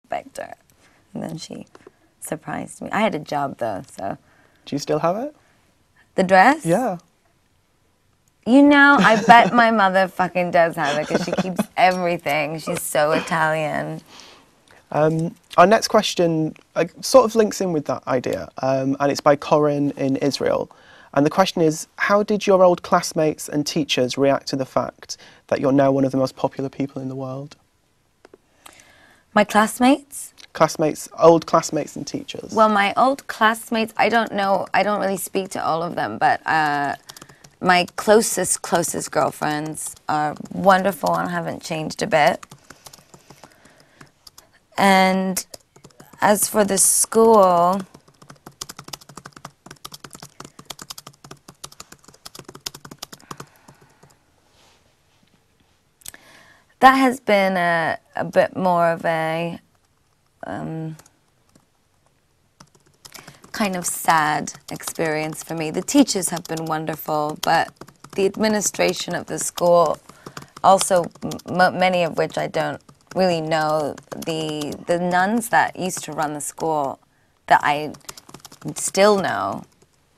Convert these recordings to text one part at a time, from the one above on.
begged her. And then she surprised me. I had a job though, so. Do you still have it? The dress? Yeah. You know, I bet my mother fucking does have it because she keeps everything. She's so Italian. Our next question sort of links in with that idea, and it's by Corinne in Israel. And the question is, how did your old classmates and teachers react to the fact that you're now one of the most popular people in the world? My classmates? Old classmates and teachers. Well, my old classmates, I don't know, I don't really speak to all of them, but my closest girlfriends are wonderful and haven't changed a bit. And as for the school, that has been a bit more of a kind of sad experience for me. The teachers have been wonderful, but the administration of the school, also many of which I don't really know, the nuns that used to run the school that I still know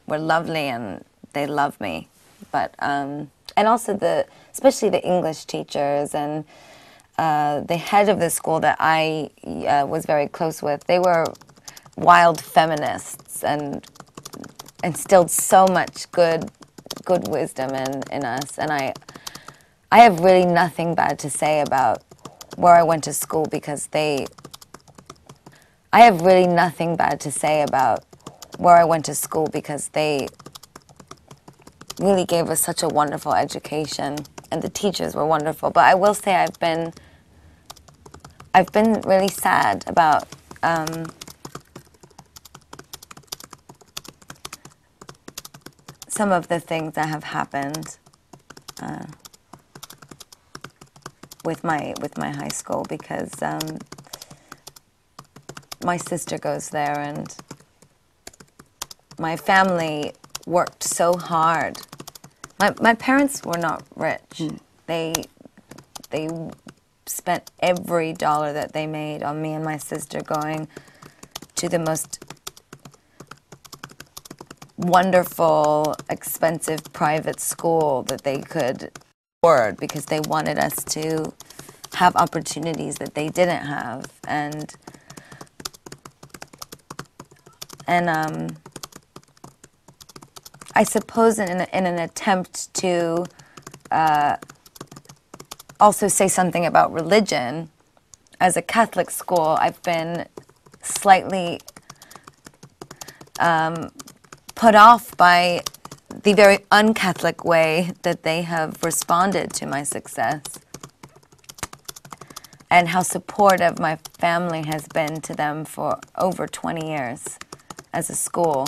were lovely and they love me. But and also especially the English teachers and the head of the school that I was very close with, they were wild feminists and instilled so much good wisdom in us. And I have really nothing bad to say about where I went to school because I have really nothing bad to say about where I went to school because they really gave us such a wonderful education and the teachers were wonderful. But I will say I've been really sad about some of the things that have happened with my high school because my sister goes there and my family worked so hard. My parents were not rich. They spent every dollar that they made on me and my sister going to the most wonderful, expensive private school that they could afford because they wanted us to have opportunities that they didn't have. And I suppose in an attempt to also say something about religion, as a Catholic school, I've been slightly put off by the very un-Catholic way that they have responded to my success and how supportive my family has been to them for over 20 years as a school.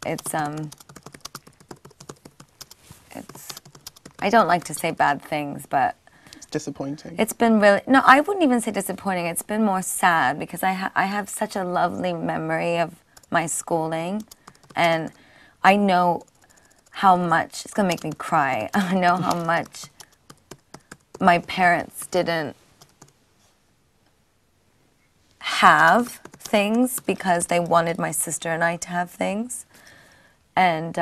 It's I don't like to say bad things, but it's disappointing. It's been really, no, I wouldn't even say disappointing. It's been more sad because I have such a lovely memory of my schooling, and I know how much, it's going to make me cry, I know how much my parents didn't have things because they wanted my sister and I to have things. And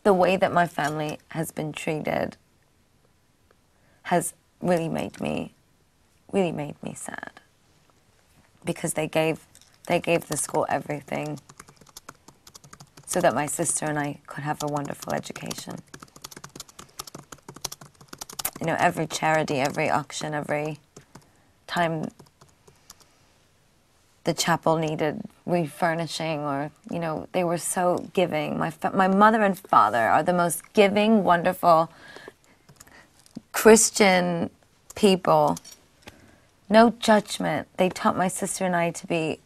the way that my family has been treated has really made me sad because they gave the school everything so that my sister and I could have a wonderful education. You know, every charity, every auction, every time the chapel needed refurnishing, or, you know, they were so giving. My mother and father are the most giving, wonderful Christian people. No judgment. They taught my sister and I to be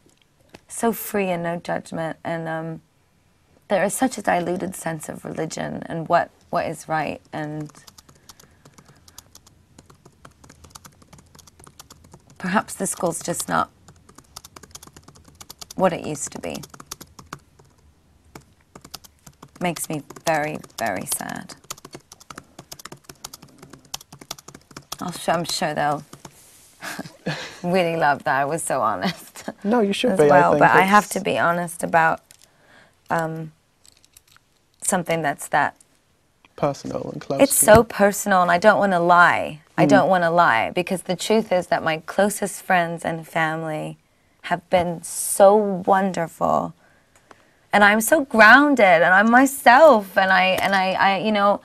so free and no judgment. And there is such a diluted sense of religion and what is right. And perhaps the school's just not what it used to be. Makes me very, very sad. I'm sure they'll really love that I was so honest. No, you should as be. well, I think but I have to be honest about something that's that personal and close. It's so personal, and I don't want to lie. I don't want to lie, because the truth is that my closest friends and family have been so wonderful, and I'm so grounded, and I'm myself, and I you know,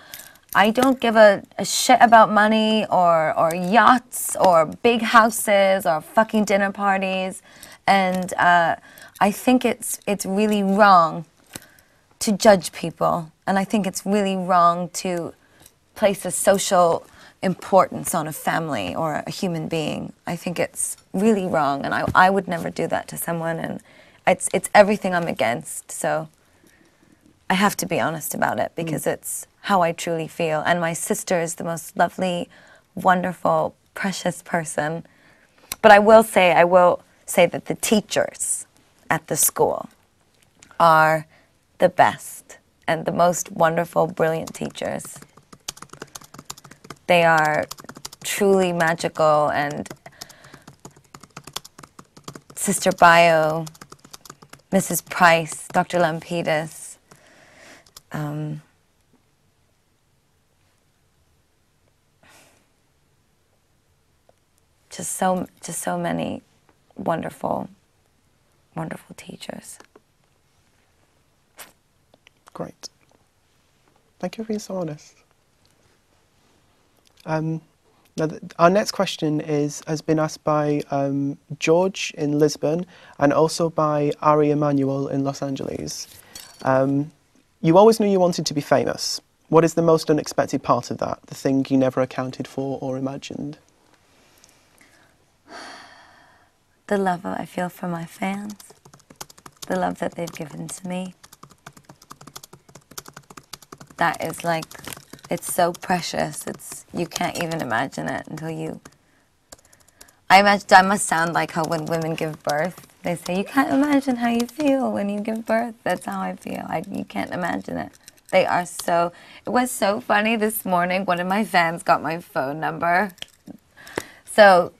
I don't give a shit about money or yachts or big houses or fucking dinner parties, and I think it's really wrong to judge people, and I think it's really wrong to place a social importance on a family or a human being. I think it's really wrong, and I would never do that to someone, and it's everything I'm against, so I have to be honest about it, because it's how I truly feel. And my sister is the most lovely, wonderful, precious person. But I will say that the teachers at the school are the best and the most wonderful, brilliant teachers. They are truly magical, and Sister Bio, Mrs. Price, Dr. Lampidis, just so many wonderful, wonderful teachers. Great. Thank you for being so honest. Now, our next question has been asked by George in Lisbon, and also by Ari Emanuel in Los Angeles. You always knew you wanted to be famous. What is the most unexpected part of that? The thing you never accounted for or imagined? The love I feel for my fans. The love that they've given to me. That is like, it's so precious. You can't even imagine it until you... I must sound like how when women give birth, they say, you can't imagine how you feel when you give birth. That's how I feel. You can't imagine it. They are so... It was so funny this morning. One of my fans got my phone number. So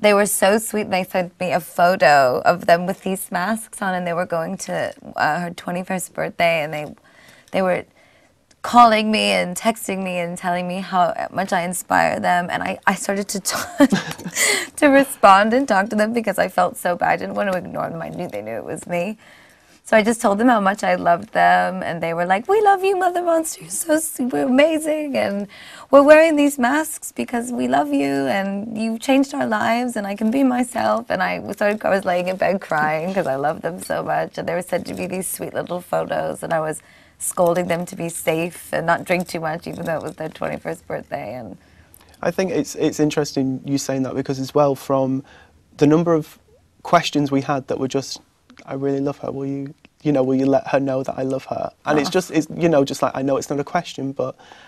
they were so sweet. They sent me a photo of them with these masks on, and they were going to her 21st birthday, and they were calling me and texting me and telling me how much I inspire them, and I started to to respond and talk to them, because I felt so bad. I didn't want to ignore them. I knew they knew it was me. So I just told them how much I loved them, and they were like, we love you, Mother Monster, you're so super amazing, and we're wearing these masks because we love you, and you've changed our lives, and I can be myself. And I was laying in bed crying because I love them so much, and they were sent to me these sweet little photos, and I was scolding them to be safe and not drink too much, even though it was their 21st birthday. And I think it's interesting you saying that, because as well, from the number of questions we had that were just, I really love her, will you let her know that I love her? And it's just like, I know it's not a question,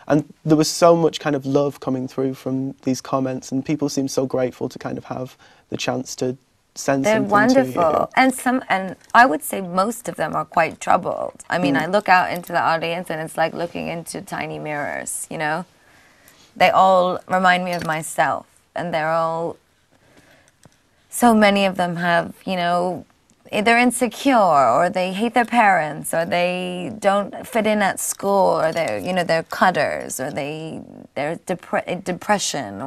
and there was so much kind of love coming through from these comments, and people seem so grateful to kind of have the chance to send they're something wonderful. to you. And I would say most of them are quite troubled. I mean, I look out into the audience, and it's like looking into tiny mirrors, you know? They all remind me of myself, and they're all, so many of them have, they're insecure, or they hate their parents, or they don't fit in at school, or they're cutters, or they're depression,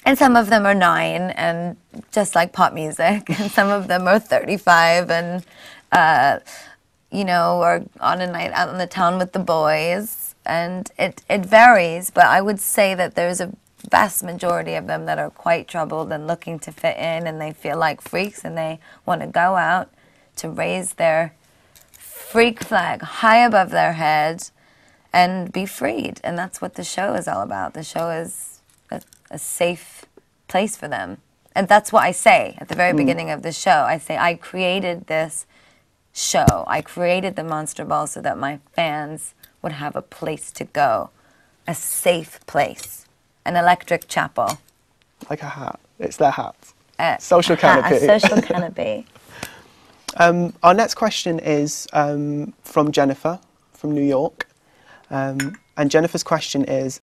and some of them are 9 and just like pop music, and some of them are 35 and are on a night out in the town with the boys, and it varies, but I would say that there's a vast majority of them that are quite troubled and looking to fit in, and they feel like freaks, and they want to go out to raise their freak flag high above their head and be freed. And that's what the show is all about. The show is a safe place for them. And that's what I say at the very beginning of the show. I say, I created this show. I created the Monster Ball so that my fans would have a place to go, a safe place. An electric chapel. Like a hat. It's their hat. Social canopy. A social canopy. Our next question is from Jennifer from New York. And Jennifer's question is,